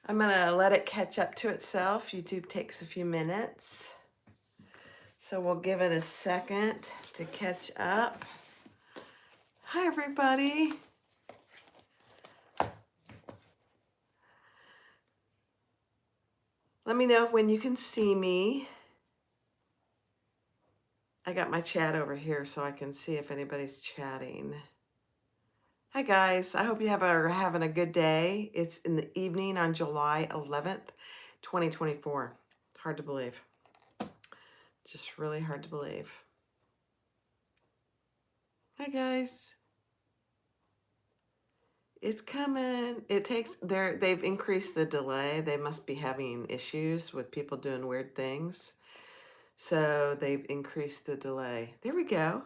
I'm gonna let it catch up to itself. YouTube takes a few minutes. So we'll give it a second to catch up. Hi, everybody. Let me know when you can see me. I got my chat over here so I can see if anybody's chatting. Hi, guys. I hope you are having a good day. It's in the evening on July 11th, 2024. Hard to believe. Just really hard to believe. Hi, guys. It's coming. It takes, they've increased the delay. They must be having issues with people doing weird things. So they've increased the delay. There we go.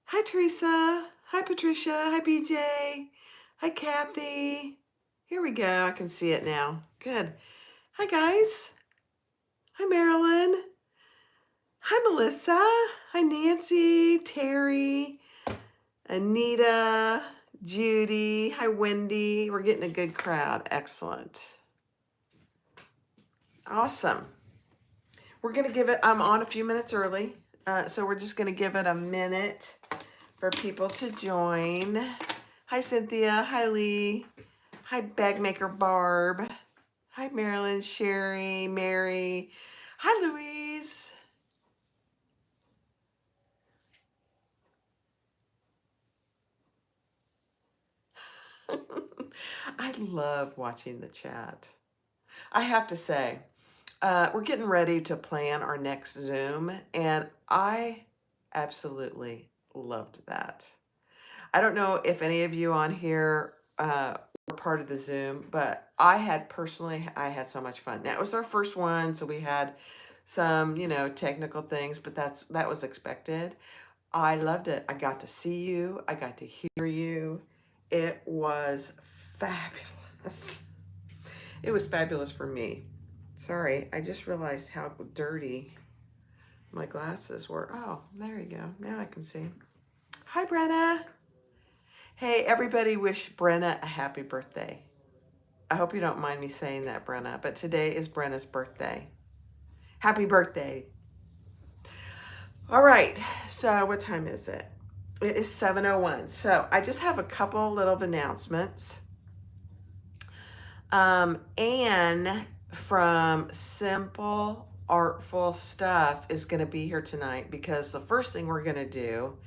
Hi, Teresa. Hi, Patricia. Hi, BJ. Hi, Kathy. Here we go. I can see it now. Good. Hi, guys. Hi, Marilyn. Hi, Melissa. Hi, Nancy, Terry, Anita, Judy. Hi, Wendy. We're getting a good crowd. Excellent. Awesome. We're going to give it, I'm on a few minutes early, so we're just going to give it a minute for people to join. Hi, Cynthia. Hi, Lee. Hi, Bagmaker Barb. Hi, Marilyn, Sherry, Mary. Hi, Louise. I love watching the chat. I have to say, we're getting ready to plan our next Zoom, and I absolutely loved that. I don't know if any of you on here were part of the Zoom, but I had so much fun. That was our first one, so we had some, technical things, but that was expected. I loved it. I got to see you. I got to hear you. It was fabulous. It was fabulous for me. Sorry, I just realized how dirty my glasses were. Oh, there you go. Now I can see. Hi, Brenna. Hey, everybody wish Brenna a happy birthday. I hope you don't mind me saying that, Brenna, but today is Brenna's birthday. Happy birthday. All right, so what time is it? It is 7:01. So I just have a couple little announcements. Anne from Simple Artful Stuff is going to be here tonight because the first thing we're going to do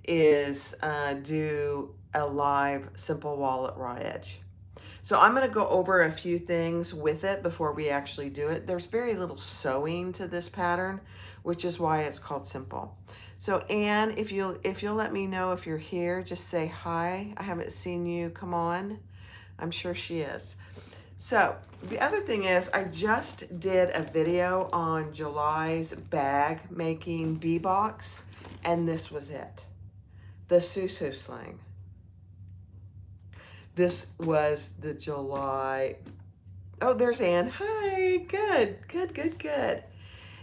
is do a live simple wallet raw edge. So I'm going to go over a few things with it before we actually do it. There's very little sewing to this pattern, which is why it's called simple. So Anne, if you'll let me know if you're here, just say hi. I haven't seen you. Come on. I'm sure she is. So the other thing is I just did a video on July's bag making bee box, and this was it. The Susu sling. This was the July. Oh, there's Anne. Hi, good, good, good, good.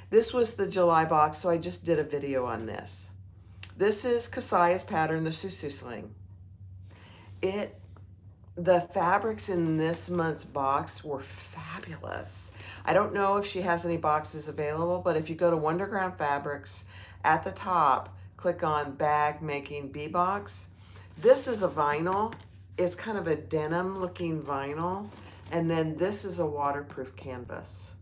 This was the July box, so I just did a video on this. This is Kasaya's pattern, the Susu sling. The fabrics in this month's box were fabulous. I don't know if she has any boxes available, but if you go to Wonderground Fabrics at the top, click on bag making bee box. This is a vinyl. It's kind of a denim looking vinyl. And then this is a waterproof canvas.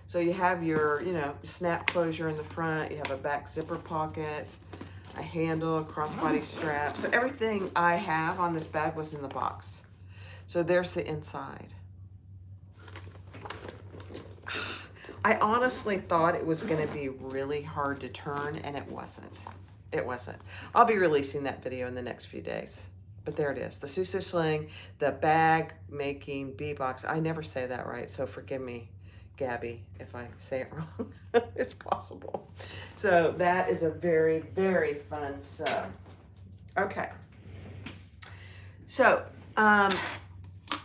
So you have your, snap closure in the front. You have a back zipper pocket, a handle, a crossbody strap. So everything I have on this bag was in the box. So there's the inside. I honestly thought it was going to be really hard to turn, and it wasn't. It wasn't. I'll be releasing that video in the next few days. But there it is. The Susu sling, the bag making bee box. I never say that right, so forgive me, Gabby, if I say it wrong. It's possible. So that is a very, very fun sew. Okay. So,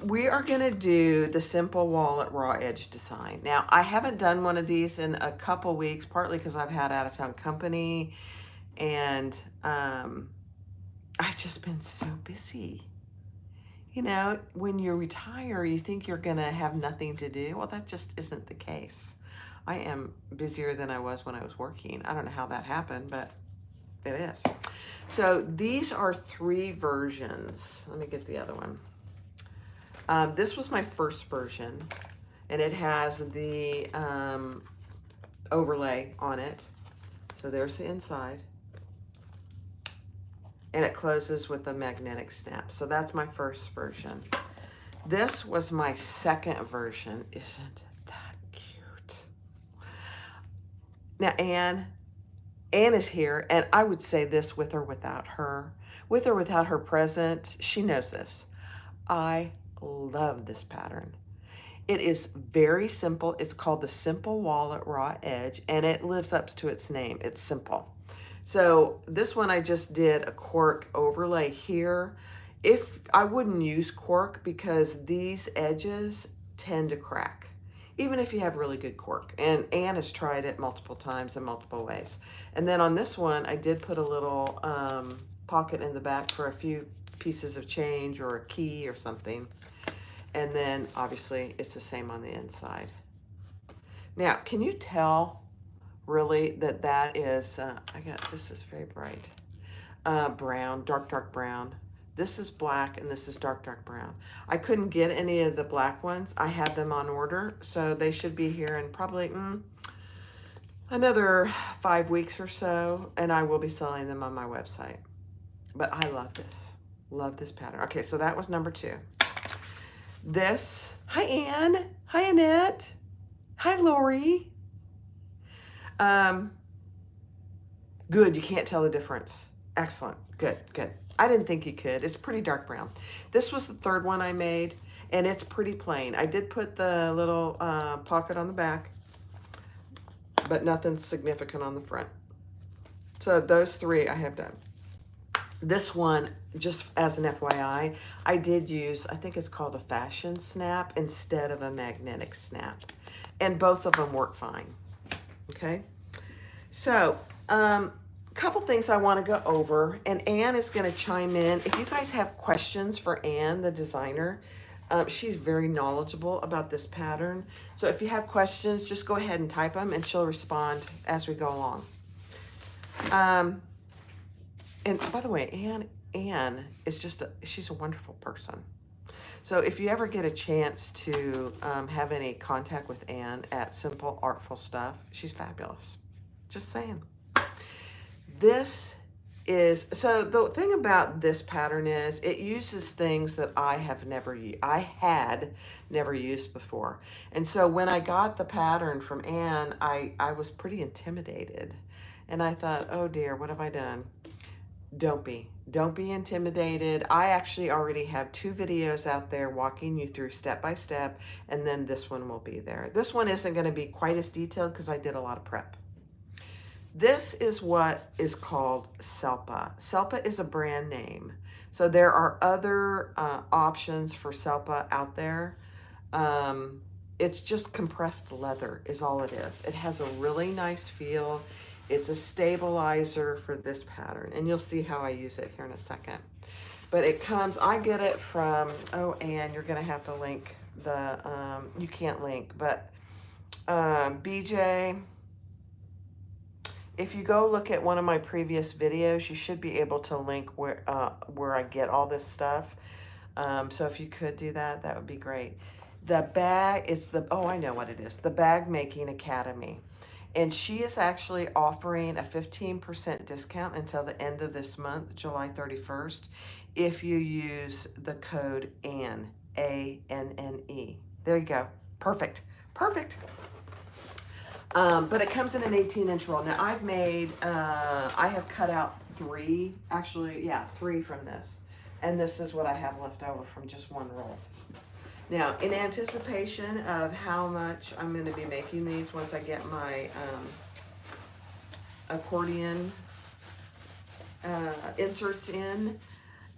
we are going to do the simple wallet raw edge design. Now, I haven't done one of these in a couple weeks, partly because I've had out of town company, and I've just been so busy. You know, when you retire, you think you're going to have nothing to do. Well, that just isn't the case. I am busier than I was when I was working. I don't know how that happened, but it is. So these are 3 versions. Let me get the other one. This was my first version, and it has the overlay on it. So there's the inside. And it closes with a magnetic snap. So that's my first version. This was my second version. Isn't that cute? Now, Anne is here, and I would say this with or without her. With or without her present, she knows this. I love this pattern. It is very simple. It's called the Simple Wallet Raw Edge, and it lives up to its name. It's simple. So this one I just did a cork overlay here. If I wouldn't use cork because these edges tend to crack, even if you have really good cork. And Anne has tried it multiple times in multiple ways. And then on this one, I did put a little pocket in the back for a few pieces of change or a key or something. And then obviously it's the same on the inside. Now, can you tell really that is, this is very bright, brown, dark brown. This is black and this is dark brown. I couldn't get any of the black ones. I had them on order, so they should be here in probably another 5 weeks or so, and I will be selling them on my website. But I love this pattern. Okay, so that was number 2. This, hi Anne, hi Annette, hi Lori. Good, you can't tell the difference. Excellent, good. I didn't think you could. It's pretty dark brown. This was the 3rd one I made, and it's pretty plain. I did put the little pocket on the back, but nothing significant on the front. So those 3 I have done. This one, just as an FYI, I did use, I think it's called a fashion snap instead of a magnetic snap. And both of them work fine. Okay, so couple things I want to go over, and Anne is going to chime in. If you guys have questions for Anne, the designer, she's very knowledgeable about this pattern. So if you have questions, just go ahead and type them, and she'll respond as we go along. And by the way, Anne is she's a wonderful person. So if you ever get a chance to have any contact with Anne at Simple Artful Stuff, she's fabulous. Just saying. So the thing about this pattern is it uses things that I had never used before. And so when I got the pattern from Anne, I was pretty intimidated. And I thought, oh dear, what have I done? Don't be intimidated. I actually already have 2 videos out there walking you through step by step, and then this one will be there. This one isn't going to be quite as detailed because I did a lot of prep. This is what is called Salpa. Salpa is a brand name. So there are other options for Salpa out there. It's just compressed leather is all it is. It has a really nice feel. It's a stabilizer for this pattern, and you'll see how I use it here in a second. But it comes, I get it from, oh, Anne, you're gonna have to link the, you can't link, but BJ, if you go look at one of my previous videos, you should be able to link where I get all this stuff. So if you could do that, that would be great. The bag, oh, I know what it is, the Bag Making Academy. And she is actually offering a 15% discount until the end of this month, July 31st, if you use the code ANNE, A-N-N-E. There you go. Perfect. But it comes in an 18-inch roll. Now I've made, I have cut out 3 from this. And this is what I have left over from just one roll. Now, in anticipation of how much I'm going to be making these once I get my accordion inserts in,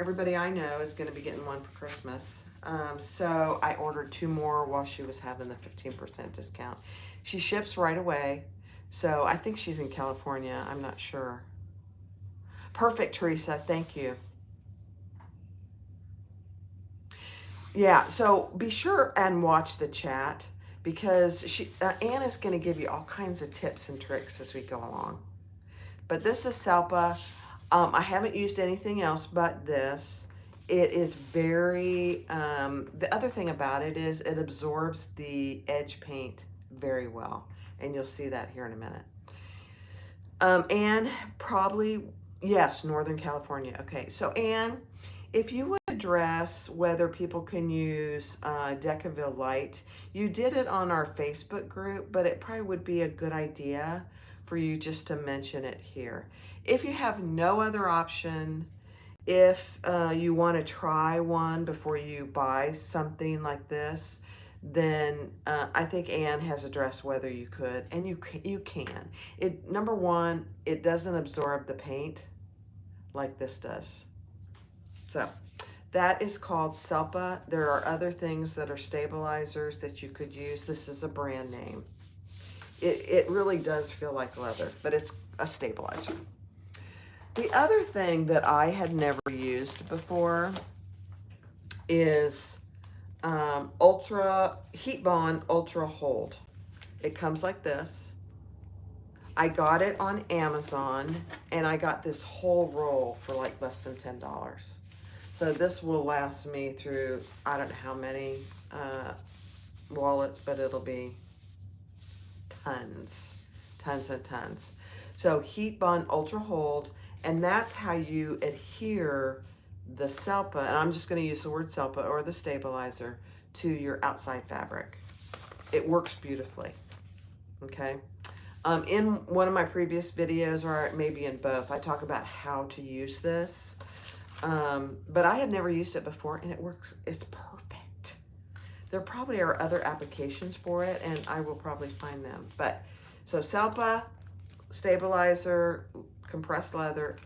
everybody I know is going to be getting one for Christmas. So I ordered 2 more while she was having the 15% discount. She ships right away, so I think she's in California. I'm not sure. Perfect, Teresa. Thank you. Yeah, so be sure and watch the chat because Anne is going to give you all kinds of tips and tricks as we go along. But this is Salpa. I haven't used anything else but this. It is very, the other thing about it is it absorbs the edge paint very well. And you'll see that here in a minute. Anne, probably, yes, Northern California. Okay, so Anne, if you would address whether people can use Decaville Light, you did it on our Facebook group, but it probably would be a good idea for you just to mention it here. If you have no other option, if you want to try one before you buy something like this, then I think Anne has addressed whether you could, and you can. Number one, it doesn't absorb the paint like this does. So that is called Salpa. There are other things that are stabilizers that you could use. This is a brand name. It really does feel like leather, but it's a stabilizer. The other thing that I had never used before is Heat Bond Ultra Hold. It comes like this. I got it on Amazon, and I got this whole roll for like less than $10. So this will last me through, I don't know how many wallets, but it'll be tons and tons. So Heat Bond Ultra Hold, and that's how you adhere the Salpa, and I'm just going to use the word Salpa or the stabilizer, to your outside fabric. It works beautifully. Okay. In one of my previous videos, or maybe in both, I talk about how to use this. But I had never used it before, and it works. It's perfect. There probably are other applications for it, and I will probably find them. But so Salpa, stabilizer, compressed leather,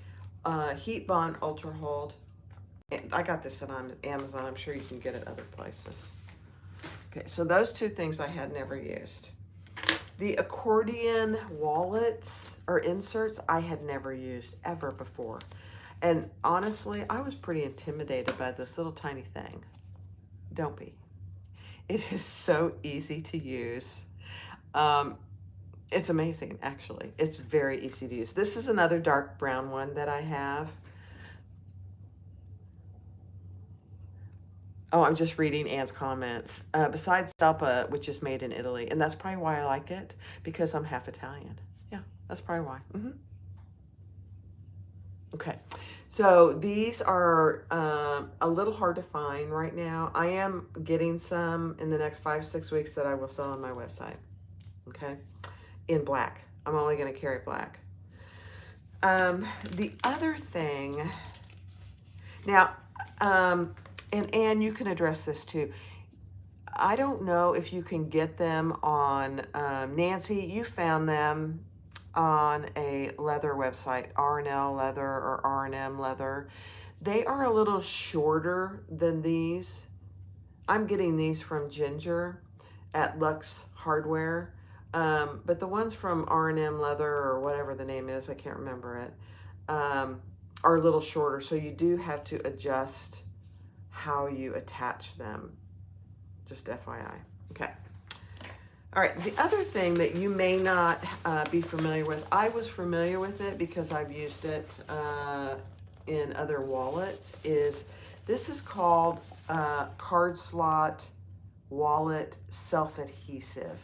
Heat Bond Ultra Hold. I got this on Amazon. I'm sure you can get it other places. Okay, so those two things I had never used. The Accordion wallets or inserts I had never used ever before. And honestly, I was pretty intimidated by this little tiny thing. Don't be. It is so easy to use. It's amazing, actually. It's very easy to use. This is another dark brown one that I have. Oh, I'm just reading Anne's comments. Besides Salpa, which is made in Italy. And that's probably why I like it, because I'm half Italian. Yeah, that's probably why. Okay, so these are a little hard to find right now. I am getting some in the next 5-6 weeks that I will sell on my website. Okay, in black. I'm only going to carry black. The other thing, now, and Anne, you can address this too. I don't know if you can get them on, Nancy, you found them on a leather website, R&L Leather or R&M Leather. They are a little shorter than these. I'm getting these from Ginger at Lux Hardware. But the ones from R&M Leather or whatever the name is, I can't remember it, are a little shorter. So you do have to adjust how you attach them. Just FYI. Okay. All right. The other thing that you may not be familiar with, I was familiar with it because I've used it in other wallets, is this is called card slot wallet self-adhesive.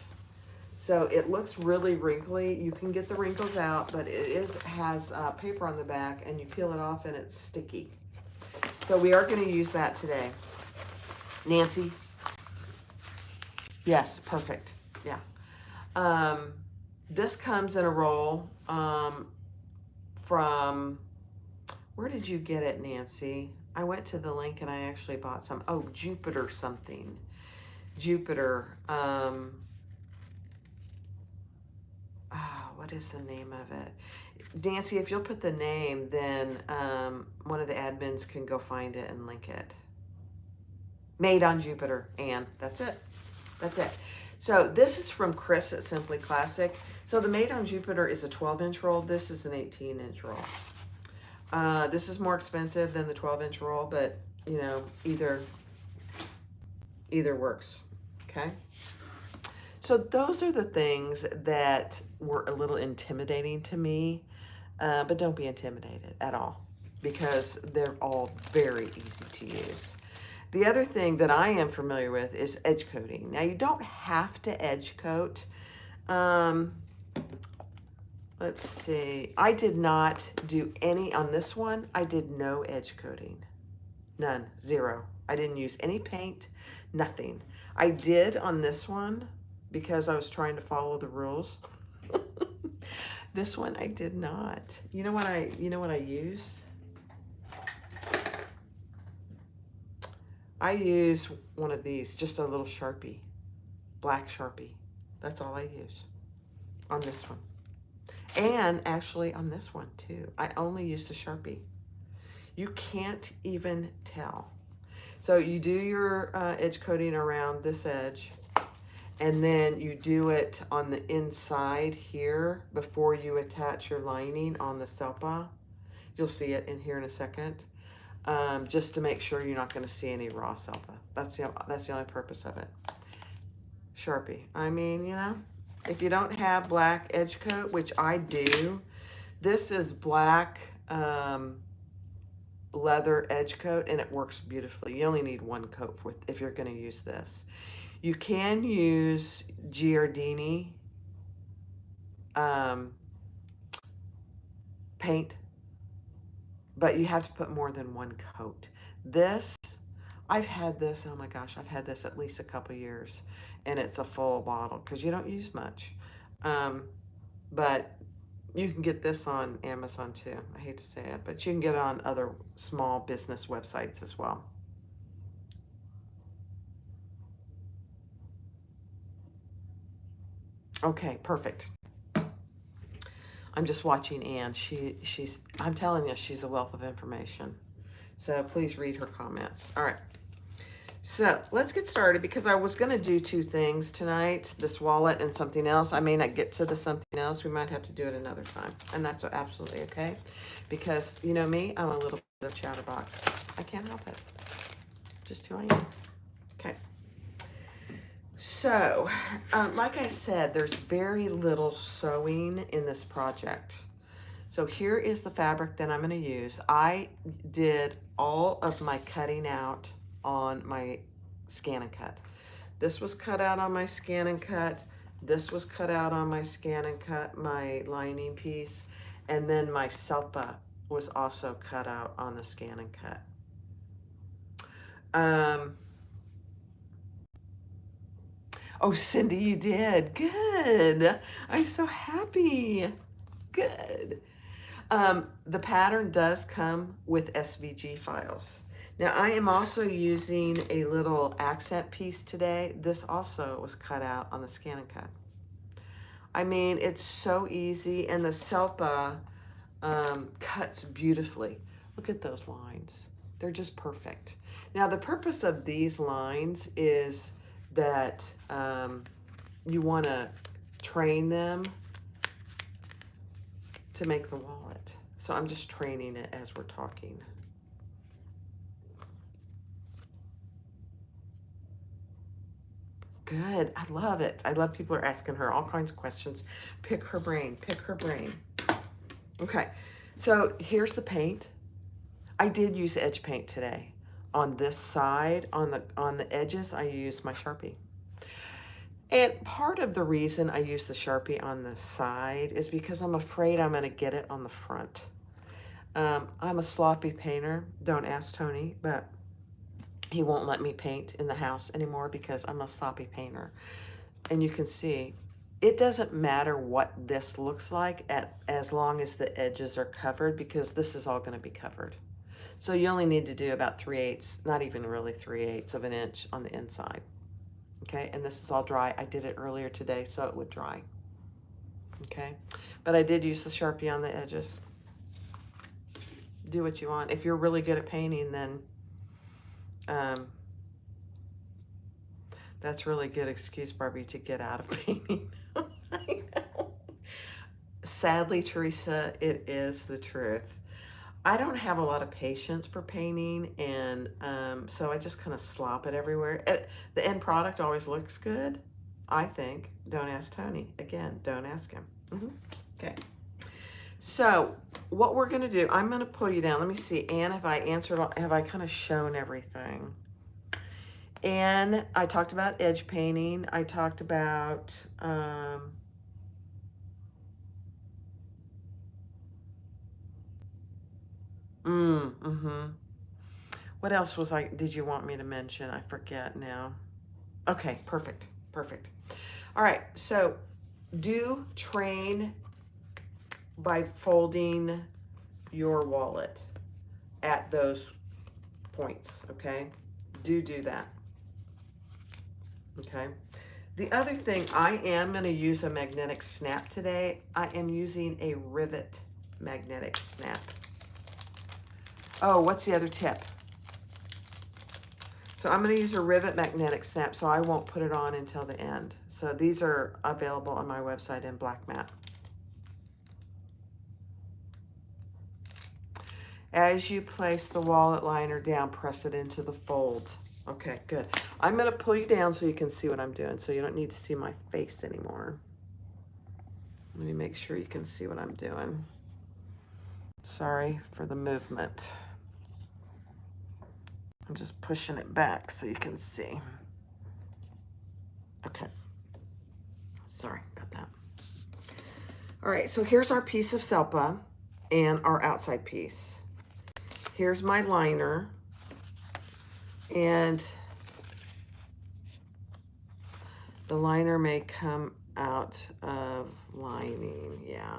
So it looks really wrinkly. You can get the wrinkles out, but it has paper on the back, and you peel it off and it's sticky. So we are going to use that today. Nancy? Yes, perfect. Yeah. This comes in a roll from, where did you get it, Nancy? I went to the link and I actually bought some. Oh, Jupiter something. Jupiter. What is the name of it? Nancy, if you'll put the name, then one of the admins can go find it and link it. Made on Jupiter, Anne. That's it. That's it. So this is from Chris at Simply Classic. So the Made on Jupiter is a 12-inch roll. This is an 18-inch roll. This is more expensive than the 12-inch roll, but, you know, either Either works, okay? So those are the things that were a little intimidating to me, but don't be intimidated at all because they're all very easy to use. The other thing that I am familiar with is edge coating. Now you don't have to edge coat. Let's see. I did not do any on this one. I did no edge coating. None. Zero. I didn't use any paint. Nothing. I did on this one because I was trying to follow the rules. This one I did not. You know what I used? I used one of these, just a little Sharpie, black Sharpie. That's all I use on this one. And actually on this one too. I only used a Sharpie. You can't even tell. So you do your edge coating around this edge, and then you do it on the inside here before you attach your lining on the Salpa. You'll see it in here in a second, just to make sure you're not going to see any raw Salpa. That's the only purpose of it. Sharpie. I mean, you know, if you don't have black edge coat, which I do, this is black leather edge coat, and it works beautifully. You only need one coat if you're going to use this. You can use Giardini paint, but you have to put more than one coat. This, I've had this, oh my gosh, I've had this at least a couple years, and it's a full bottle because you don't use much. But you can get this on Amazon too. I hate to say it, but you can get it on other small business websites as well. Okay, perfect. I'm just watching Anne. She's, I'm telling you, she's a wealth of information. So please read her comments. All right. So let's get started because I was going to do two things tonight, this wallet and something else. I may not get to the something else. We might have to do it another time. And that's absolutely okay. Because you know me, I'm a little bit of chatterbox. I can't help it. Just who I am. Okay. So, like I said, there's very little sewing in this project. So here is the fabric that I'm going to use. I did all of my cutting out on my Scan and Cut. This was cut out on my Scan and Cut. This was cut out on my Scan and Cut, my lining piece. And then my Salpa was also cut out on the Scan and Cut. Oh, Cindy, you did. Good. I'm so happy. Good. The pattern does come with SVG files. Now, I am also using a little accent piece today. This also was cut out on the Scan and Cut. I mean, it's so easy, and the Salpa cuts beautifully. Look at those lines. They're just perfect. Now, the purpose of these lines is that you want to train them to make the wallet. So I'm just training it as we're talking. Good. I love it. I love people are asking her all kinds of questions. Pick her brain. Pick her brain. Okay. So here's the paint. I did use edge paint today. On this side, on the edges, I used my Sharpie. And part of the reason I use the Sharpie on the side is because I'm afraid I'm going to get it on the front. I'm a sloppy painter. Don't ask Tony, but he won't let me paint in the house anymore because I'm a sloppy painter. And you can see, it doesn't matter what this looks like as long as the edges are covered, because this is all going to be covered. So you only need to do about 3/8, not even really 3/8 of an inch on the inside. Okay, and this is all dry. I did it earlier today so it would dry. Okay, but I did use the Sharpie on the edges. Do what you want. If you're really good at painting, then that's really good excuse, Barbie, to get out of painting. I know. Sadly, Teresa, it is the truth. I don't have a lot of patience for painting, and so I just kind of slop it everywhere. The end product always looks good, I think. Don't ask Tony. Again, don't ask him. Okay. So what we're going to do, I'm going to pull you down. Let me see, Anne, have I answered, have I kind of shown everything? And I talked about edge painting. I talked about, what else did you want me to mention? I forget now. Okay, perfect, perfect. All right, so do train by folding your wallet at those points, okay? Do that, okay? The other thing, I am going to use a magnetic snap today. I am using a rivet magnetic snap. Oh, what's the other tip? So I'm going to use a rivet magnetic snap, so I won't put it on until the end. So these are available on my website in black matte. As you place the wallet liner down, press it into the fold. Okay, good. I'm going to pull you down so you can see what I'm doing, so you don't need to see my face anymore. Let me make sure you can see what I'm doing. Sorry for the movement. I'm just pushing it back so you can see. Okay. Sorry about that. All right, so here's our piece of Salpa and our outside piece. Here's my liner. And the liner may come out of lining, yeah.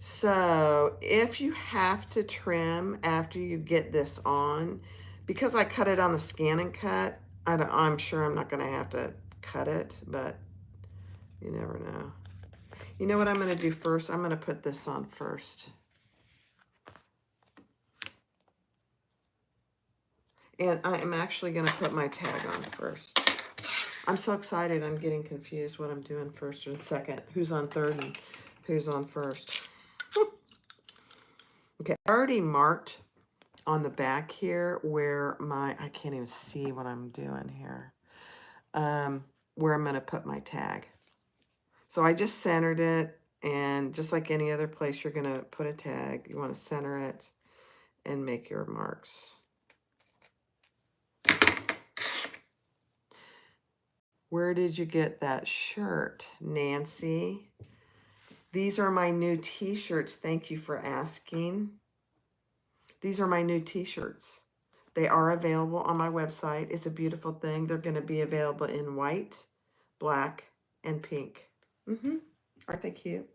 So if you have to trim after you get this on, because I cut it on the scan and cut, I'm sure I'm not going to have to cut it, but you never know. You know what I'm going to do first? I'm going to put this on first. And I am actually going to put my tag on first. I'm so excited. I'm getting confused what I'm doing first and second. Who's on third and who's on first. Okay, I already marked on the back here where I can't even see what I'm doing here, where I'm going to put my tag. So I just centered it, and just like any other place you're going to put a tag, you want to center it and make your marks. Where did you get that shirt, Nancy? These are my new t-shirts. Thank you for asking. These are my new t-shirts. They are available on my website. It's a beautiful thing. They're going to be available in white, black, and pink. Aren't they cute?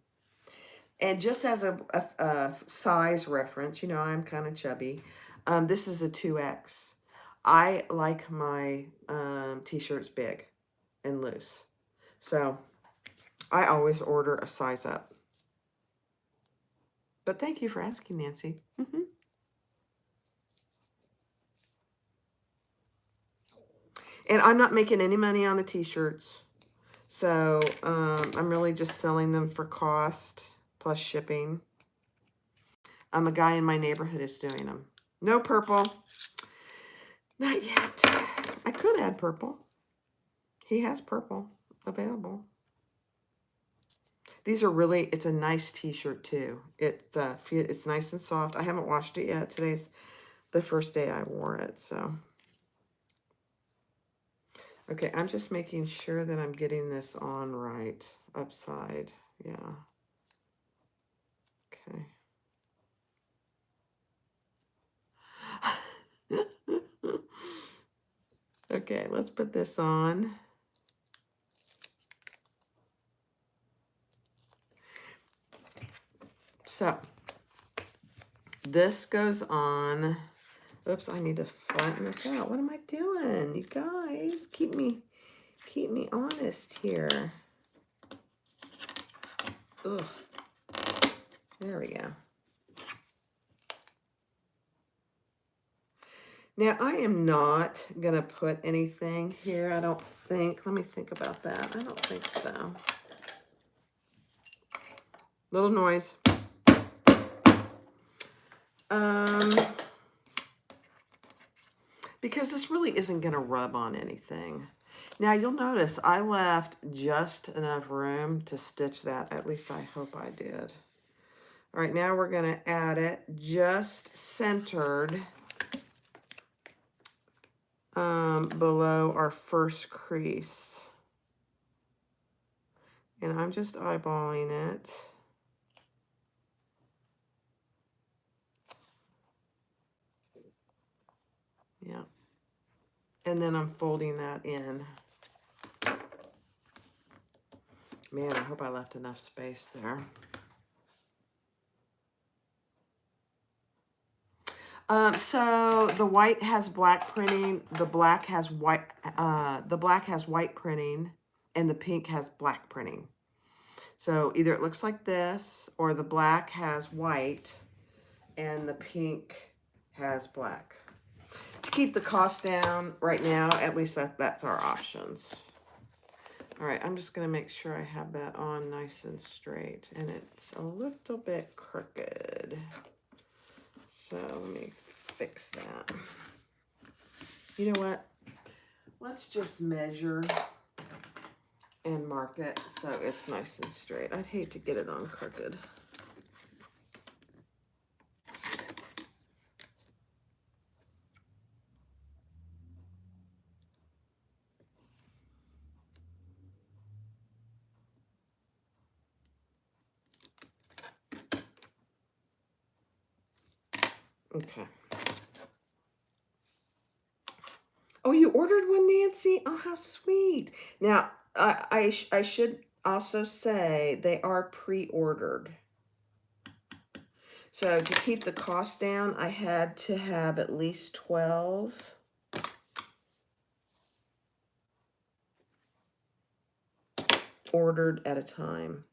And just as a size reference, you know, I'm kind of chubby. This is a 2X. I like my t-shirts big and loose. So I always order a size up. But thank you for asking, Nancy. And I'm not making any money on the t-shirts. So I'm really just selling them for cost plus shipping. A guy in my neighborhood is doing them. No purple. Not yet. I could add purple. He has purple available. These are really, it's a nice t-shirt too. It's nice and soft. I haven't washed it yet. Today's the first day I wore it, so. Okay, I'm just making sure that I'm getting this on right. Upside, yeah. Okay. Okay, let's put this on. So, this goes on. Oops, I need to flatten this out. What am I doing? You guys, keep me honest here. Ugh. There we go. Now, I am not going to put anything here, I don't think. Let me think about that. I don't think so. Little noise. Um, because this really isn't going to rub on anything. Now you'll notice I left just enough room to stitch that. At least I hope I did. All right, now we're going to add it just centered below our first crease. And I'm just eyeballing it. Yeah. And then I'm folding that in. Man, I hope I left enough space there. So the white has black printing, the black has white printing, and the pink has black printing. So either it looks like this, or the black has white, and the pink has black. To keep the cost down right now, at least that's our options. All right, I'm just gonna make sure I have that on nice and straight, and it's a little bit crooked. So let me fix that. You know what? Let's just measure and mark it so it's nice and straight. I'd hate to get it on crooked. Okay. Oh, you ordered one, Nancy? Oh, how sweet. Now, I should also say they are pre-ordered. So to keep the cost down, I had to have at least 12. Ordered at a time.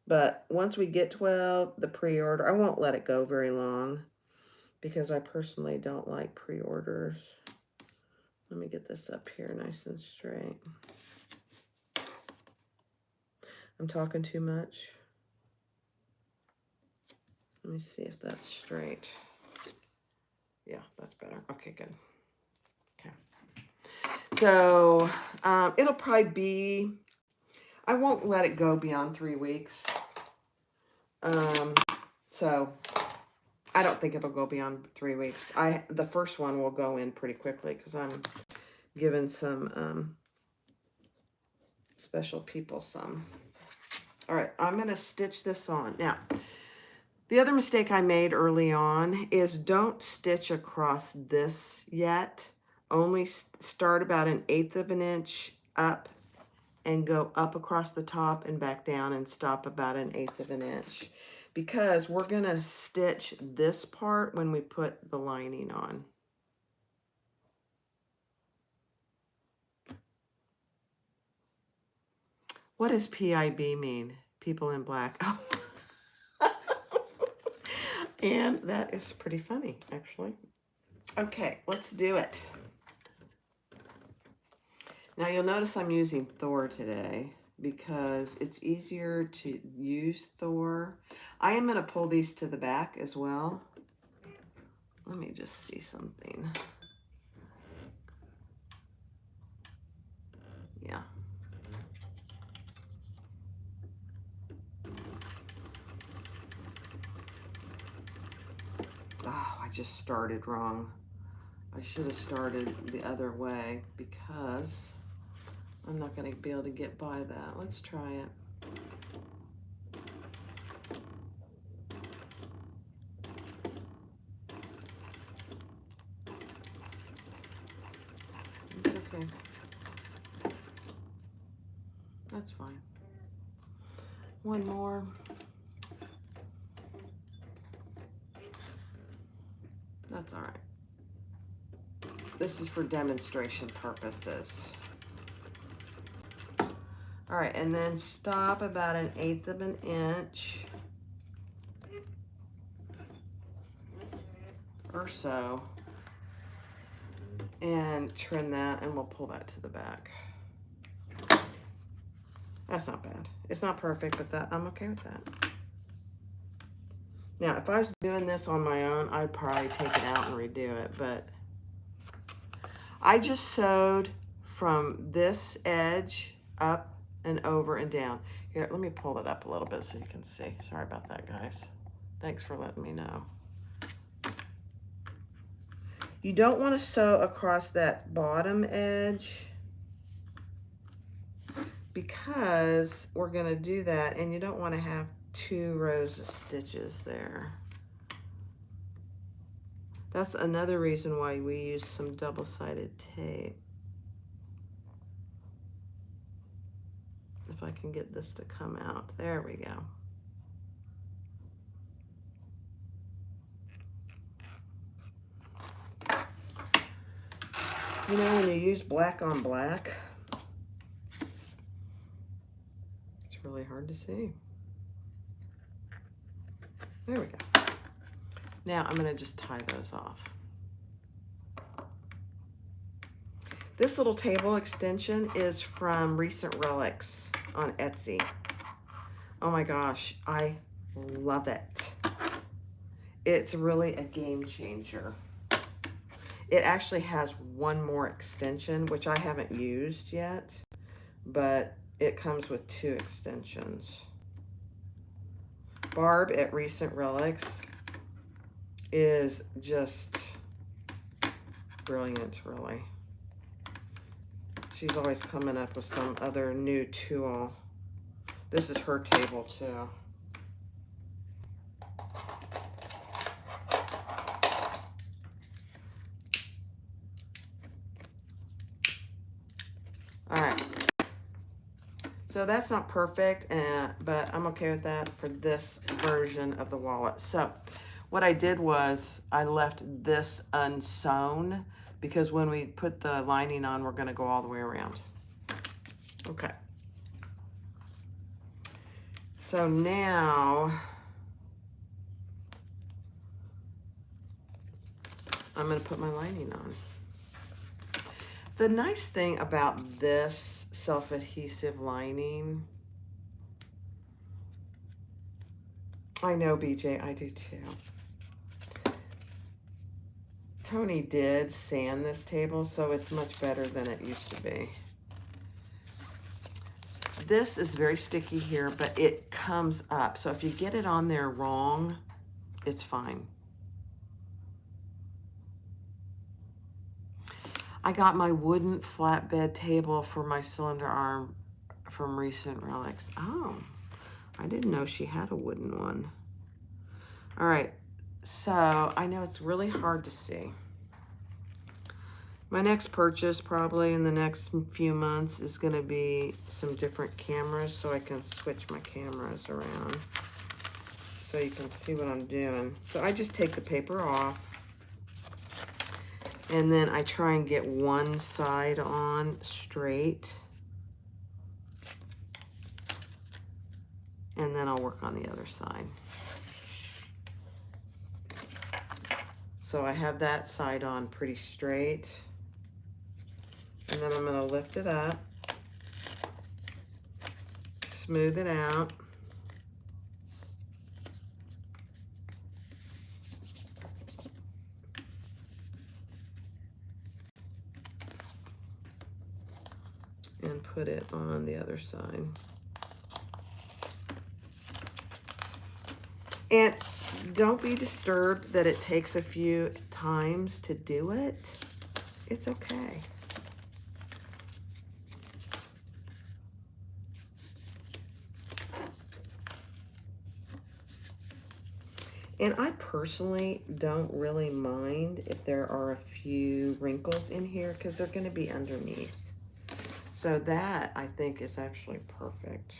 But once we get 12, the pre-order, I won't let it go very long because I personally don't like pre-orders. Let me get this up here nice and straight. I'm talking too much. Let me see if that's straight. Yeah, that's better. Okay, good. Okay. So it'll probably be, I won't let it go beyond 3 weeks. So I don't think it'll go beyond 3 weeks. The first one will go in pretty quickly because I'm giving some special people some. All right, I'm going to stitch this on. Now, the other mistake I made early on is don't stitch across this yet. Only start about 1/8 of an inch up and go up across the top and back down and stop about 1/8 of an inch. Because we're going to stitch this part when we put the lining on. What does PIB mean? People in black. Oh. And that is pretty funny, actually. Okay, let's do it. Now you'll notice I'm using Thor today because it's easier to use Thor. I am going to pull these to the back as well. Let me just see something. Yeah. Oh, I just started wrong. I should have started the other way because I'm not going to be able to get by that. Let's try it. It's okay. That's fine. One more. That's all right. This is for demonstration purposes. All right, and then stop about 1/8 of an inch or so and trim that, and we'll pull that to the back. That's not bad. It's not perfect, but I'm okay with that. Now, if I was doing this on my own, I'd probably take it out and redo it, but I just sewed from this edge up and over and down. Here, let me pull it up a little bit so you can see. Sorry about that, guys. Thanks for letting me know. You don't want to sew across that bottom edge because we're going to do that, and you don't want to have 2 rows of stitches there. That's another reason why we use some double-sided tape. If I can get this to come out. There we go. You know, when you use black on black, it's really hard to see. There we go. Now I'm going to just tie those off. This little table extension is from Recent Relics on Etsy. Oh my gosh, I love it. It's really a game changer. It actually has one more extension, which I haven't used yet, but it comes with 2 extensions. Barb at Recent Relics is just brilliant, really. She's always coming up with some other new tool. This is her table too. All right. So that's not perfect, but I'm okay with that for this version of the wallet. So what I did was I left this unsewn because when we put the lining on, we're going to go all the way around. Okay. So now I'm going to put my lining on. The nice thing about this self-adhesive lining, I know, BJ, I do too. Tony did sand this table, so it's much better than it used to be. This is very sticky here, but it comes up. So if you get it on there wrong, it's fine. I got my wooden flatbed table for my cylinder arm from Recent Relics. Oh, I didn't know she had a wooden one. All right, so I know it's really hard to see. My next purchase probably in the next few months is going to be some different cameras so I can switch my cameras around so you can see what I'm doing. So I just take the paper off. And then I try and get one side on straight. And then I'll work on the other side. So I have that side on pretty straight. And then I'm going to lift it up. Smooth it out. And put it on the other side. And don't be disturbed that it takes a few times to do it. It's okay. And I personally don't really mind if there are a few wrinkles in here because they're going to be underneath. So that, I think, is actually perfect.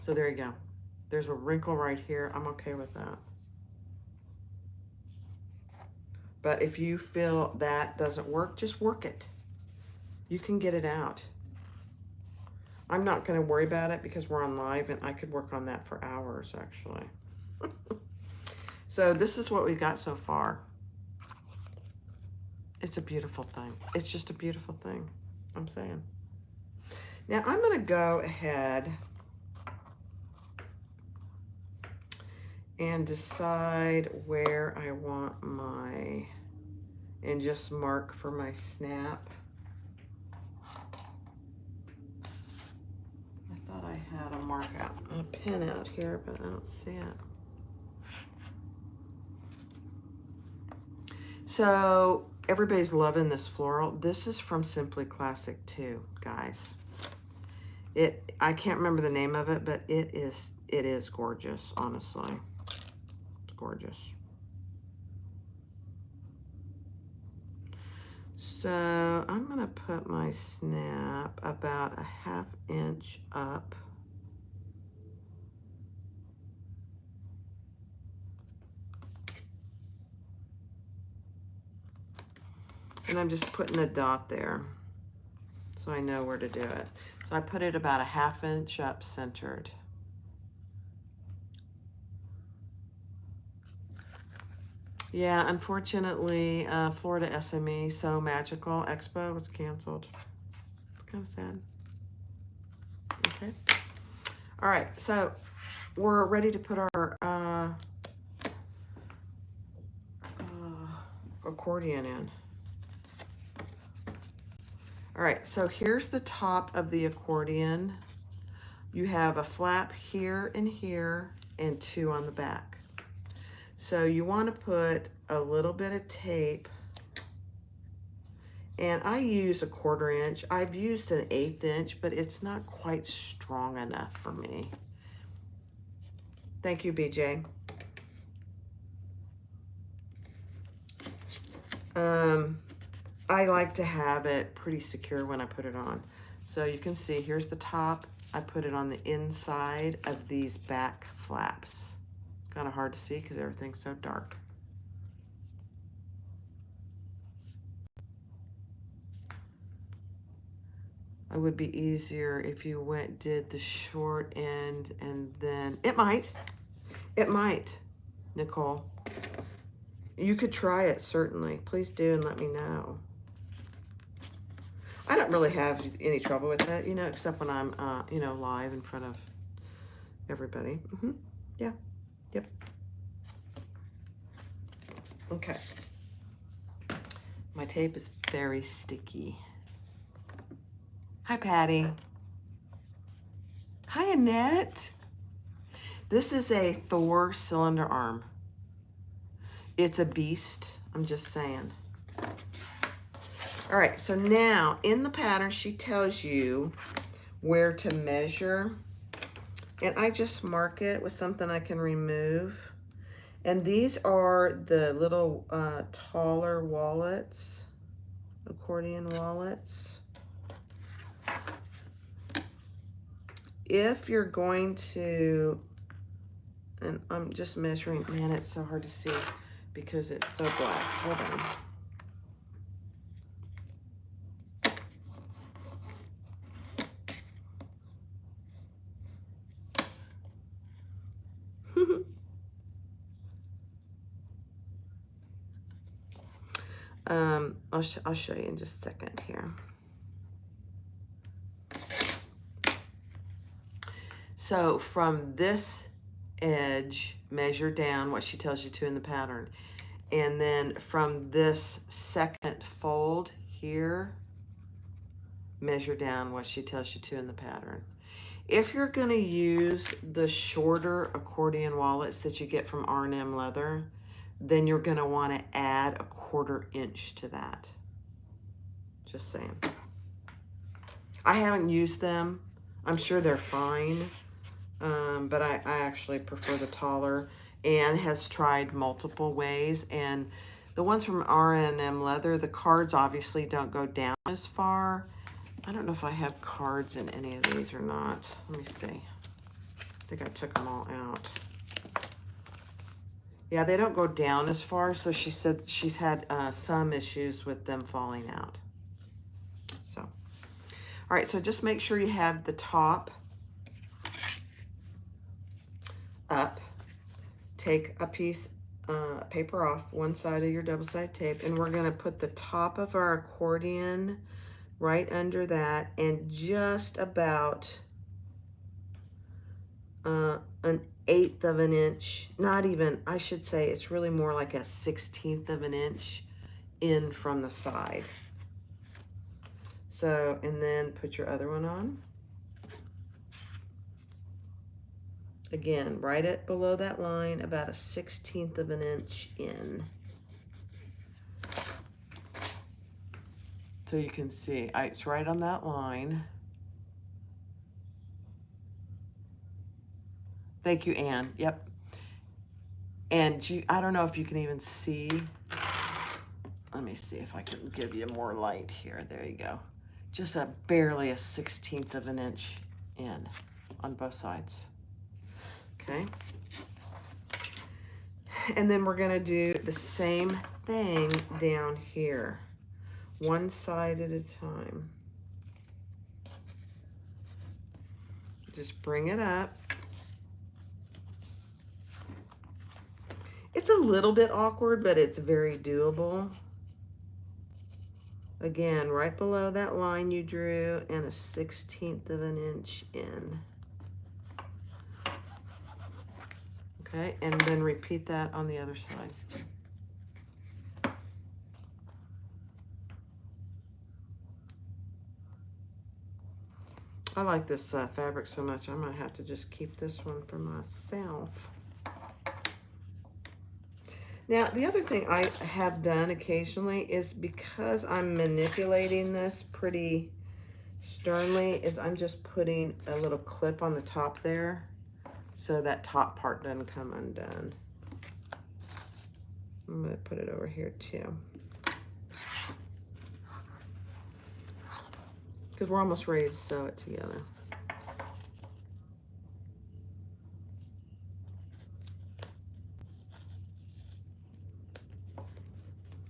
So there you go. There's a wrinkle right here. I'm okay with that. But if you feel that doesn't work, just work it. You can get it out. I'm not going to worry about it because we're on live and I could work on that for hours actually. So this is what we've got so far. It's a beautiful thing. It's just a beautiful thing, I'm saying. Now I'm gonna go ahead and decide where I want my, and just mark for my snap. I thought I had a pin out here, but I don't see it. So everybody's loving this floral. This is from Simply Classic too, guys. I can't remember the name of it, but it is gorgeous, honestly. It's gorgeous. So I'm gonna put my snap about a 1/2 inch up. And I'm just putting a dot there so I know where to do it. So I put it about a 1/2 inch up centered. Yeah, unfortunately, Florida SME So Magical Expo was canceled. It's kind of sad. Okay. All right, so we're ready to put our accordion in. All right, so here's the top of the accordion. You have a flap here and here and 2 on the back. So you want to put a little bit of tape, and I used a 1/4 inch. I've used an 1/8 inch, but it's not quite strong enough for me. Thank you, BJ. I like to have it pretty secure when I put it on. So you can see, here's the top. I put it on the inside of these back flaps. It's kind of hard to see because everything's so dark. It would be easier if you did the short end and then, it might, Nicole. You could try it, certainly. Please do and let me know. I don't really have any trouble with it, you know, except when I'm, you know, live in front of everybody. Yeah, yep. Okay. My tape is very sticky. Hi, Patty. Hi, Annette. This is a Thor cylinder arm. It's a beast, I'm just saying. All right, so now in the pattern, she tells you where to measure. And I just mark it with something I can remove. And these are the little taller wallets, accordion wallets. If you're going to, and I'm just measuring, man, it's so hard to see because it's so black. Hold on. I'll show you in just a second here. So from this edge, measure down what she tells you to in the pattern. And then from this second fold here, measure down what she tells you to in the pattern. If you're going to use the shorter accordion wallets that you get from R&M Leather, then you're going to want to add a 1/4 inch to that. Just saying. I haven't used them. I'm sure they're fine, but I actually prefer the taller. Anne has tried multiple ways, and the ones from R&M Leather, the cards obviously don't go down as far. I don't know if I have cards in any of these or not. Let me see. I think I took them all out. Yeah, they don't go down as far, so she said she's had some issues with them falling out. So, all right, so just make sure you have the top up. Take a piece paper off one side of your double-sided tape, and we're gonna put the top of our accordion right under that, and just about an 1/8 of an inch, not even, I should say it's really more like a 1/16 of an inch in from the side. So, and then put your other one on. Again, right at below that line, about a 1/16 of an inch in. So you can see, it's right on that line. Thank you, Anne. Yep. And I don't know if you can even see. Let me see if I can give you more light here. There you go. Just barely a 1/16 of an inch in on both sides. Okay. And then we're gonna do the same thing down here, one side at a time. Just bring it up. It's a little bit awkward, but it's very doable. Again, right below that line you drew, and a 1/16 of an inch in. Okay, and then repeat that on the other side. I like this fabric so much, I might have to just keep this one for myself. Now, the other thing I have done occasionally is, because I'm manipulating this pretty sternly, is I'm just putting a little clip on the top there so that top part doesn't come undone. I'm going to put it over here too, because we're almost ready to sew it together.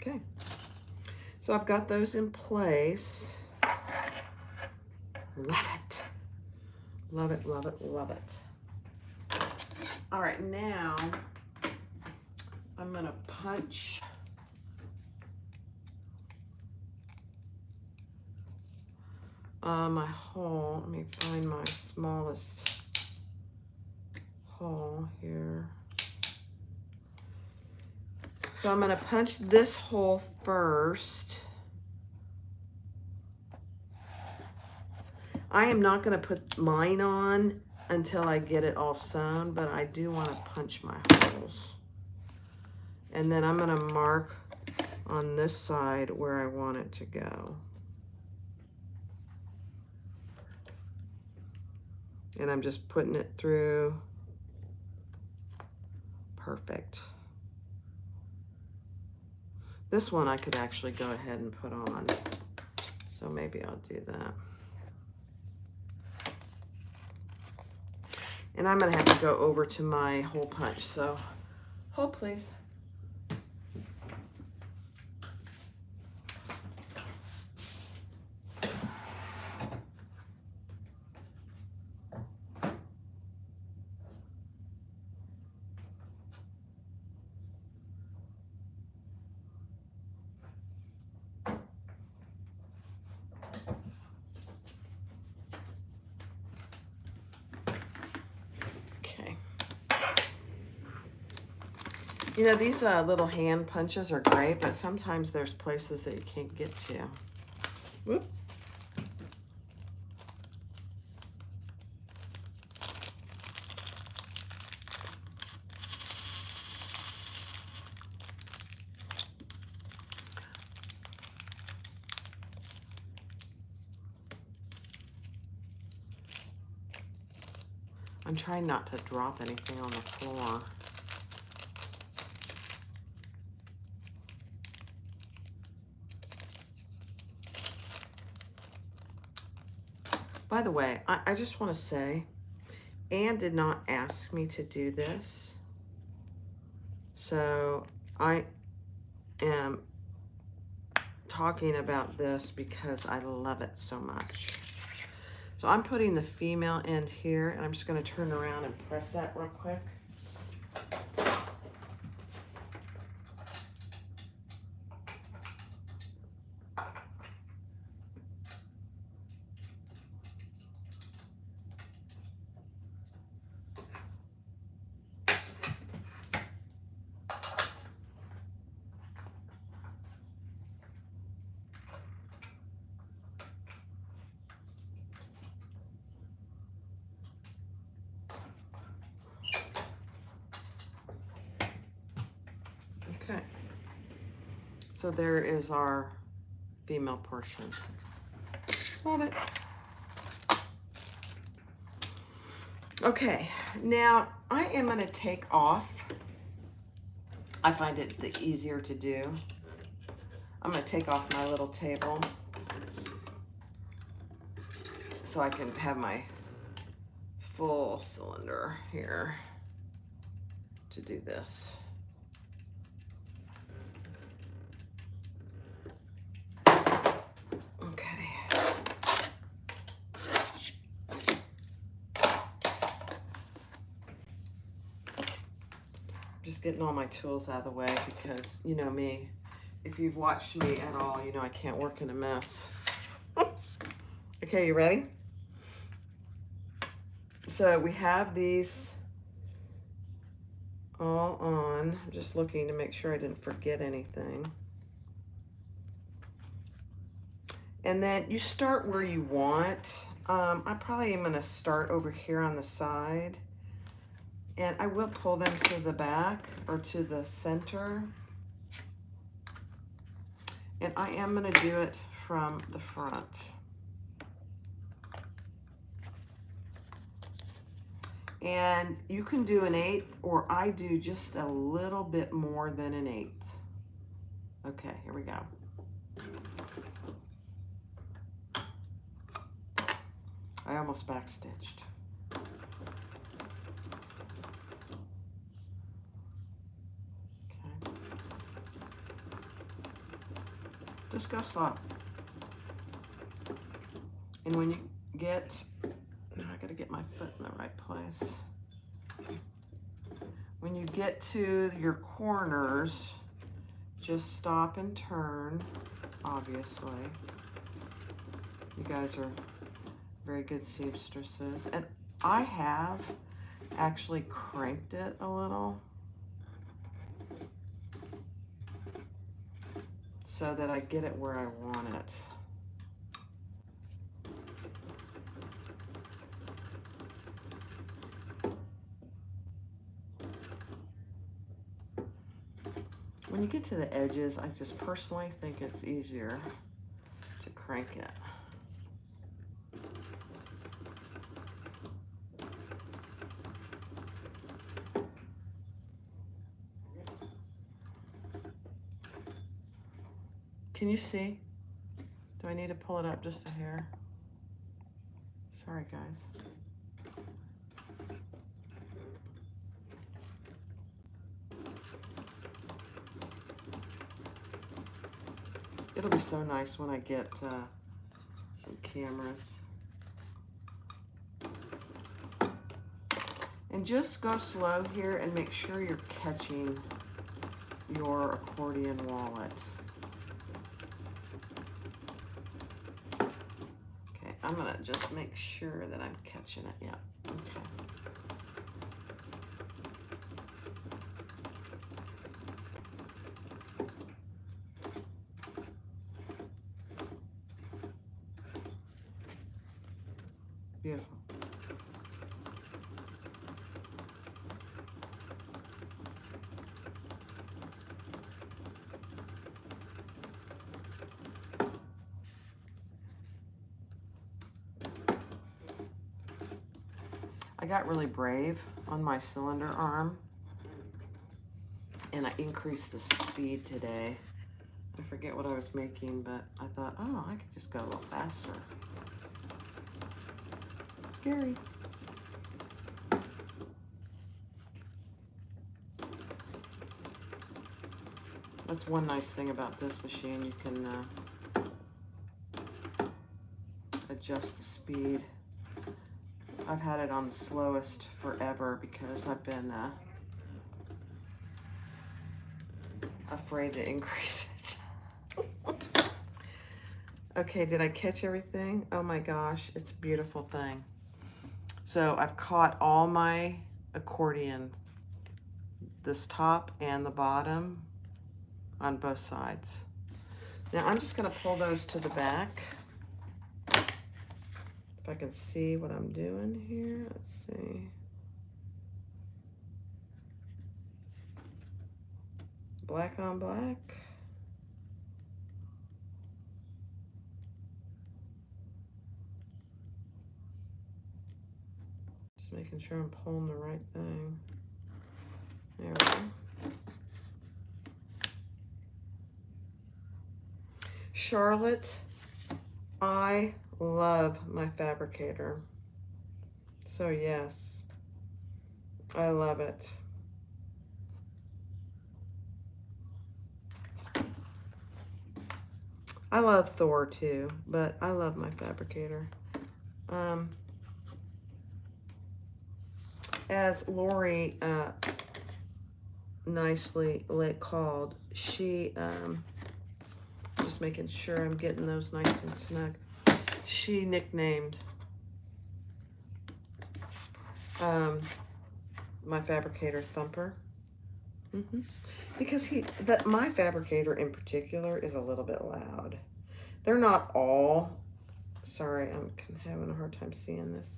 Okay, so I've got those in place. Love it. Love it, love it, love it. All right, now I'm gonna punch my hole. Let me find my smallest hole here. So I'm gonna punch this hole first. I am not gonna put mine on until I get it all sewn, but I do wanna punch my holes. And then I'm gonna mark on this side where I want it to go. And I'm just putting it through. Perfect. This one I could actually go ahead and put on, so maybe I'll do that. And I'm gonna have to go over to my hole punch, so hold please. You know, these little hand punches are great, but sometimes there's places that you can't get to. Whoop. I'm trying not to drop anything on the floor. By the way, I just want to say, Anne did not ask me to do this, so I am talking about this because I love it so much. So I'm putting the female end here, and I'm just going to turn around and press that real quick. So there is our female portion. Love it. Okay, now I am going to take off. I find it the easier to do. I'm going to take off my little table so I can have my full cylinder here to do this. Okay. Just getting all my tools out of the way because you know me. If you've watched me at all, you know I can't work in a mess. Okay, you ready? So we have these all on. I'm just looking to make sure I didn't forget anything. And then you start where you want. I probably am gonna start over here on the side. And I will pull them to the back or to the center. And I am gonna do it from the front. And you can do an 1/8, or I do just a little bit more than an 1/8. Okay, here we go. I almost backstitched. Okay. Just go slow. And when you get, I gotta get my foot in the right place. When you get to your corners, just stop and turn, obviously. You guys are very good seamstresses. And I have actually cranked it a little so that I get it where I want it. When you get to the edges, I just personally think it's easier to crank it. Can you see? Do I need to pull it up just a hair? Sorry, guys. It'll be so nice when I get some cameras. And just go slow here and make sure you're catching your accordion wallet. Okay, I'm gonna just make sure that I'm catching it. Yeah, okay. Beautiful. I got really brave on my cylinder arm and I increased the speed today. I forget what I was making, but I thought, oh, I could just go a little faster. Scary. That's one nice thing about this machine. You can adjust the speed. I've had it on the slowest forever because I've been afraid to increase it. Okay, did I catch everything? Oh my gosh, it's a beautiful thing. So I've caught all my accordion, this top and the bottom on both sides. Now I'm just gonna pull those to the back. If I can see what I'm doing here, let's see. Black on black. making sure I'm pulling the right thing. There we go. Charlotte, I love my fabricator. So yes, I love it. I love Thor too, but I love my fabricator. As Lori nicely called, she, just making sure I'm getting those nice and snug. She nicknamed my fabricator Thumper. Because my fabricator in particular is a little bit loud. They're not all, sorry, I'm having a hard time seeing this.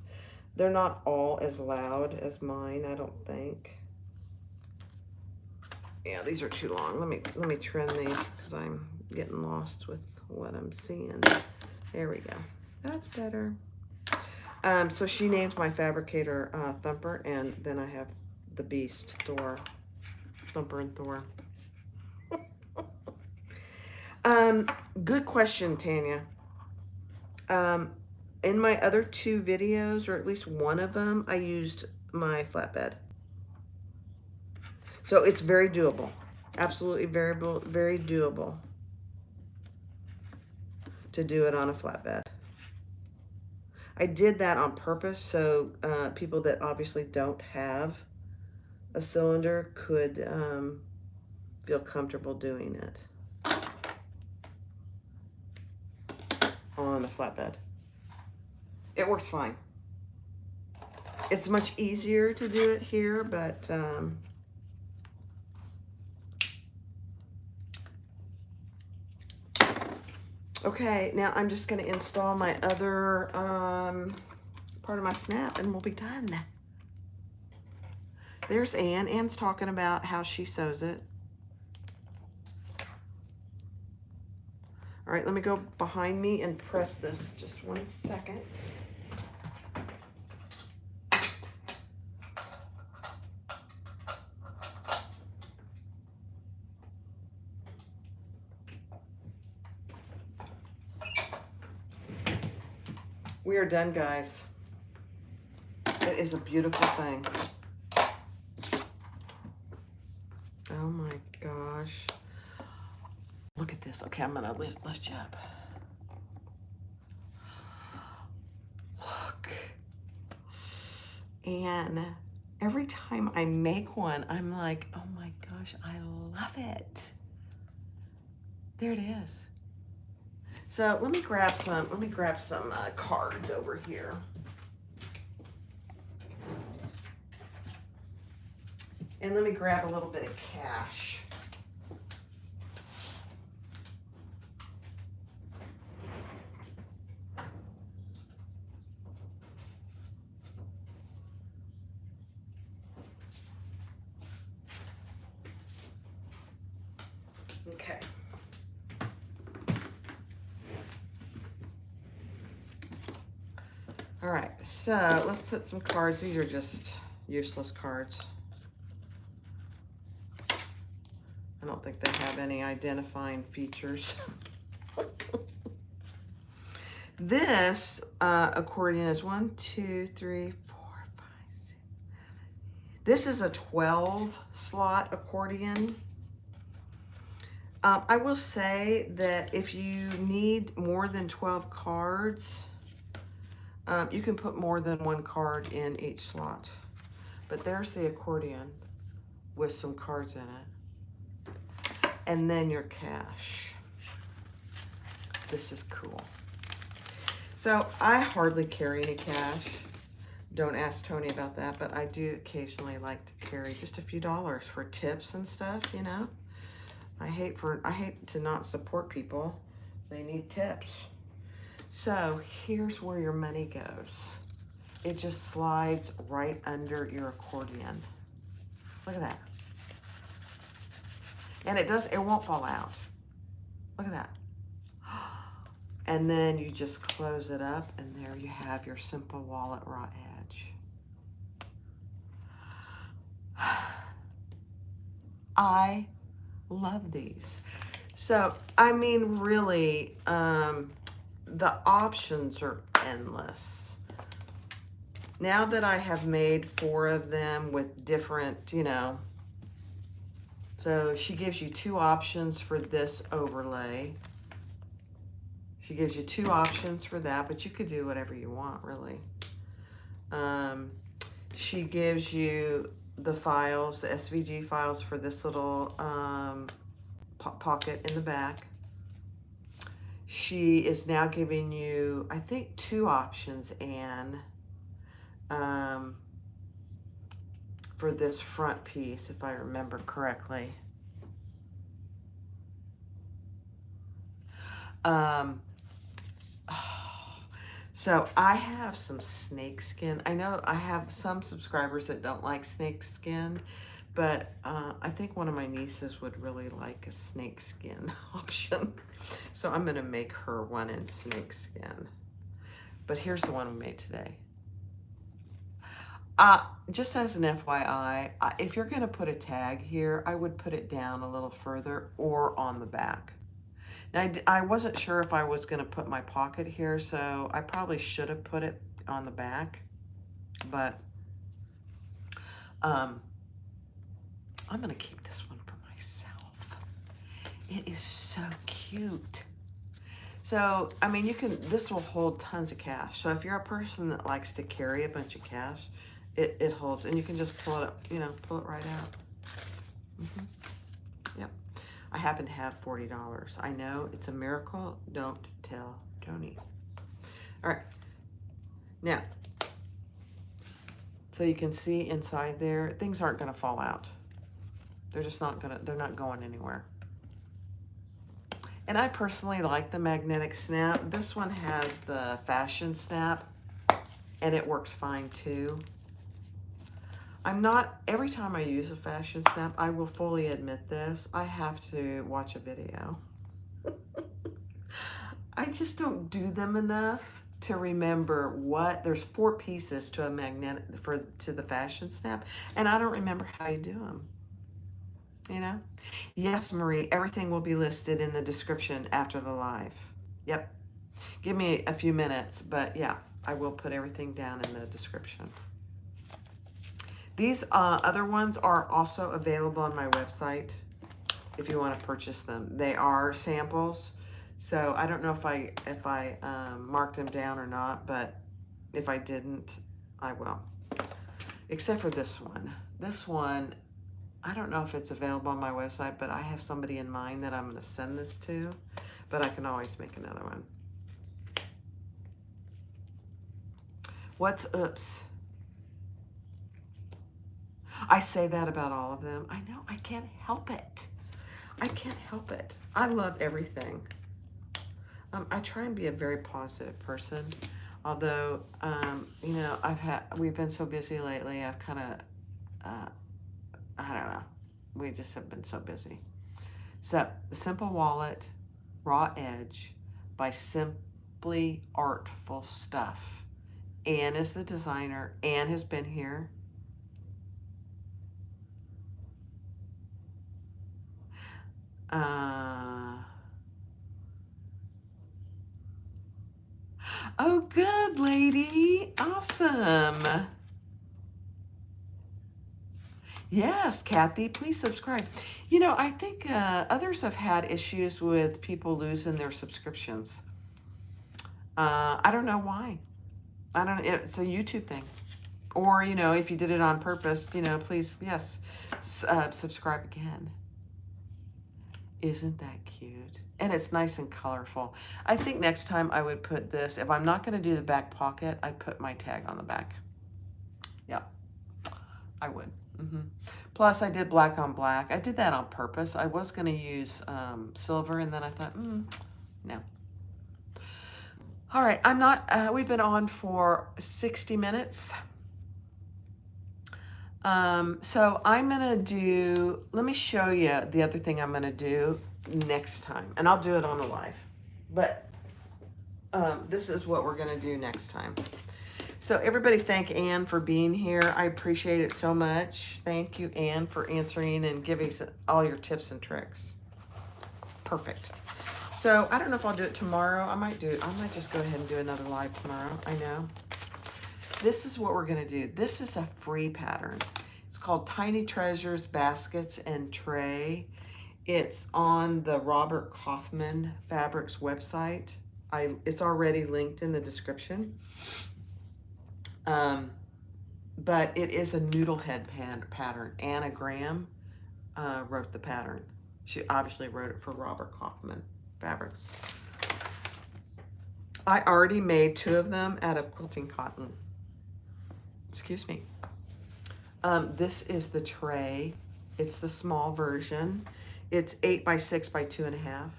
They're not all as loud as mine, I don't think. Yeah, these are too long. Let me trim these because I'm getting lost with what I'm seeing. There we go. That's better. So she named my fabricator Thumper, and then I have the beast, Thor. Thumper and Thor. Good question, Tanya. In my other 2 videos, or at least one of them, I used my flatbed. So it's very doable. Absolutely very doable to do it on a flatbed. I did that on purpose so people that obviously don't have a cylinder could feel comfortable doing it on a flatbed. It works fine. It's much easier to do it here, but okay, now I'm just going to install my other part of my snap and we'll be done. There's Ann. Ann's talking about how she sews it. All right, let me go behind me and press this. Just 1 second. We are done, guys. It is a beautiful thing. Oh my gosh. Look at this. Okay, I'm gonna lift you up. Look. And every time I make one, I'm like, oh my gosh, I love it. There it is. So let me grab some cards over here. And let me grab a little bit of cash. Okay. All right, so let's put some cards. These are just useless cards. I don't think they have any identifying features. This accordion is 1, 2, 3, 4, 5, 6. This is a 12 slot accordion. I will say that if you need more than 12 cards, you can put more than 1 card in each slot. But there's the accordion with some cards in it. And then your cash. This is cool. So I hardly carry any cash. Don't ask Tony about that, but I do occasionally like to carry just a few dollars for tips and stuff, you know. I hate to not support people. They need tips. So here's where your money goes. It just slides right under your accordion. Look at that. And it won't fall out. Look at that. And then you just close it up and there you have your simple wallet raw edge. I love these. So, I mean, really, the options are endless. Now that I have made 4 of them with different, you know, so she gives you 2 options for this overlay. She gives you 2 options for that, but you could do whatever you want, really. She gives you the files, the SVG files for this little pocket in the back. She is now giving you, I think, 2 options, Anne, for this front piece, if I remember correctly. So I have some snake skin. I know I have some subscribers that don't like snake skin, but I think one of my nieces would really like a snake skin option. So I'm gonna make her one in snake skin. But here's the one we made today. Just as an FYI, if you're gonna put a tag here, I would put it down a little further or on the back. Now, I wasn't sure if I was going to put my pocket here, so I probably should have put it on the back, but I'm going to keep this one for myself. It is so cute. So, I mean, this will hold tons of cash. So if you're a person that likes to carry a bunch of cash, it holds, and you can just pull it, you know, pull it right out. Yep. I happen to have $40. I know it's a miracle. Don't tell Tony. All right. Now, so you can see inside there, things aren't going to fall out. They're just not going to, they're not going anywhere. And I personally like the magnetic snap. This one has the fashion snap, and it works fine too. I'm not, every time I use a fashion snap, I will fully admit this, I have to watch a video. I just don't do them enough to remember there's 4 pieces to a magnetic, to the fashion snap, and I don't remember how you do them, you know? Yes, Marie, everything will be listed in the description after the live. Yep. Give me a few minutes, but yeah, I will put everything down in the description. These other ones are also available on my website if you want to purchase them. They are samples, so I don't know if I marked them down or not, but if I didn't, I will. Except for this one. This one, I don't know if it's available on my website, but I have somebody in mind that I'm going to send this to, but I can always make another one. What's oops? I say that about all of them. I know, I can't help it. I can't help it. I love everything. I try and be a very positive person, although, you know, we've been so busy lately, I've kind of, I don't know, we just have been so busy. So, the Simple Wallet, Raw Edge by Simply Artful Stuff. Anne is the designer. Anne has been here. Oh, good, lady. Awesome. Yes, Kathy, please subscribe. You know, I think others have had issues with people losing their subscriptions. I don't know why. It's a YouTube thing. Or, you know, if you did it on purpose, you know, please, yes, subscribe again. Isn't that cute? And it's nice and colorful. I think next time I would put this, if I'm not going to do the back pocket, I'd put my tag on the back. Yeah, I would. Plus, I did black on black. I did that on purpose. I was going to use silver, and then I thought, no. All right, I'm not, we've been on for 60 minutes. So I'm going to do, let me show you the other thing I'm going to do next time, and I'll do it on a live, but this is what we're going to do next time. So everybody thank Ann for being here. I appreciate it so much. Thank you, Ann, for answering and giving all your tips and tricks. Perfect. So I don't know if I'll do it tomorrow. I might just go ahead and do another live tomorrow. I know. This is what we're gonna do. This is a free pattern. It's called Tiny Treasures, Baskets, and Tray. It's on the Robert Kaufman Fabrics website. It's already linked in the description. But it is a noodlehead pattern. Anna Graham wrote the pattern. She obviously wrote it for Robert Kaufman Fabrics. I already made 2 of them out of quilting cotton. Excuse me. This is the tray. It's the small version. It's 8 by 6 by 2.5.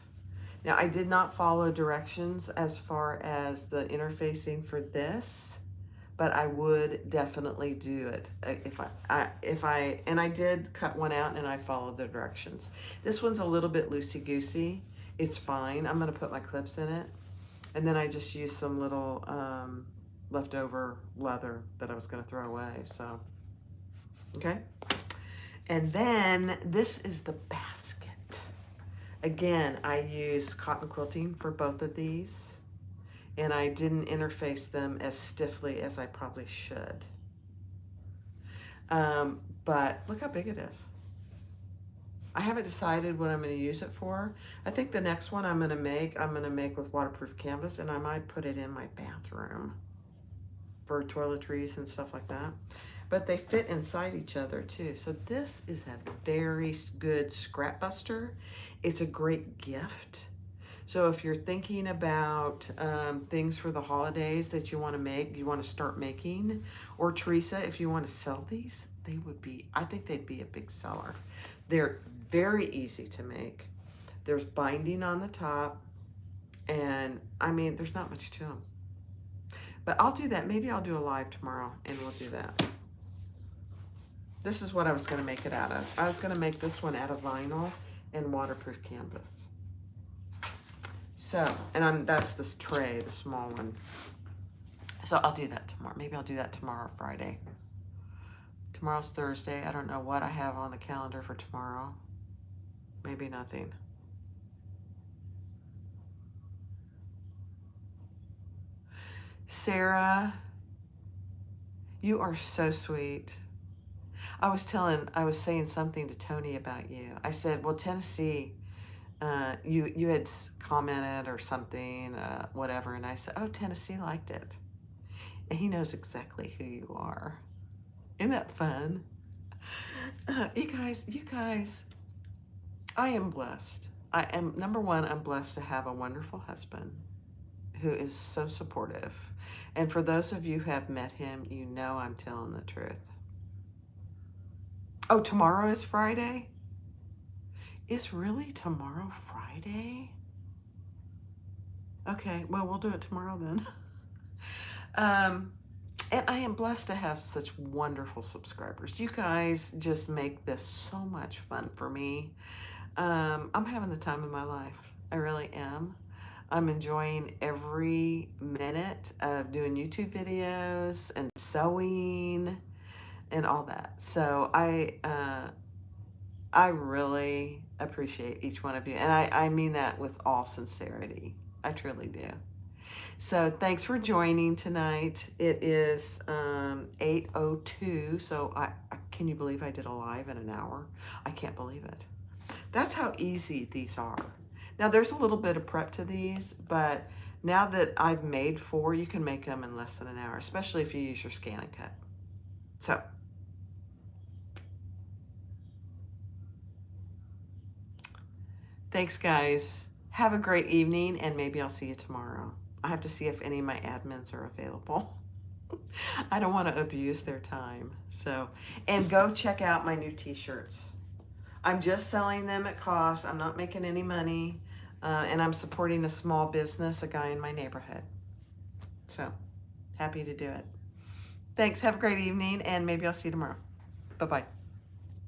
Now I did not follow directions as far as the interfacing for this, but I would definitely do it and I did cut one out and I followed the directions. This one's a little bit loosey-goosey. It's fine. I'm gonna put my clips in it, and then I just used some little leftover leather that I was gonna throw away. So, okay. And then this is the basket. Again, I used cotton quilting for both of these, and I didn't interface them as stiffly as I probably should. But look how big it is. I haven't decided what I'm going to use it for. I think the next one I'm going to make with waterproof canvas, and I might put it in my bathroom for toiletries and stuff like that. But they fit inside each other too. So this is a very good scrap buster. It's a great gift. So if you're thinking about things for the holidays that you want to make, you want to start making, or Teresa, if you want to sell these, I think they'd be a big seller. They're very easy to make. There's binding on the top, and I mean, there's not much to them. But I'll do that. Maybe I'll do a live tomorrow and we'll do that. This is what I was going to make it out of. I was going to make this one out of vinyl and waterproof canvas. So, and that's this tray, the small one. So I'll do that tomorrow. Maybe I'll do that tomorrow or Friday. Tomorrow's Thursday. I don't know what I have on the calendar for tomorrow. Maybe nothing. Sarah, you are so sweet. I was saying something to Tony about you. I said, well, Tennessee, you had commented or something, whatever, and I said, oh, Tennessee liked it. And he knows exactly who you are. Isn't that fun? You guys, I am blessed. Number one, I'm blessed to have a wonderful husband who is so supportive. And for those of you who have met him, you know I'm telling the truth. Oh, tomorrow is Friday? Is really tomorrow Friday? Okay, well, we'll do it tomorrow then. And I am blessed to have such wonderful subscribers. You guys just make this so much fun for me. I'm having the time of my life. I really am. I'm enjoying every minute of doing YouTube videos and sewing and all that. So I really appreciate each one of you. And I mean that with all sincerity. I truly do. So thanks for joining tonight. It is 8:02. So can you believe I did a live in an hour? I can't believe it. That's how easy these are. Now there's a little bit of prep to these, but now that I've made 4, you can make them in less than an hour, especially if you use your scan and cut. So thanks, guys. Have a great evening, and maybe I'll see you tomorrow. I have to see if any of my admins are available. I don't want to abuse their time. So, and go check out my new t-shirts. I'm just selling them at cost. I'm not making any money. And I'm supporting a small business, a guy in my neighborhood. So, happy to do it. Thanks. Have a great evening, and maybe I'll see you tomorrow. Bye-bye.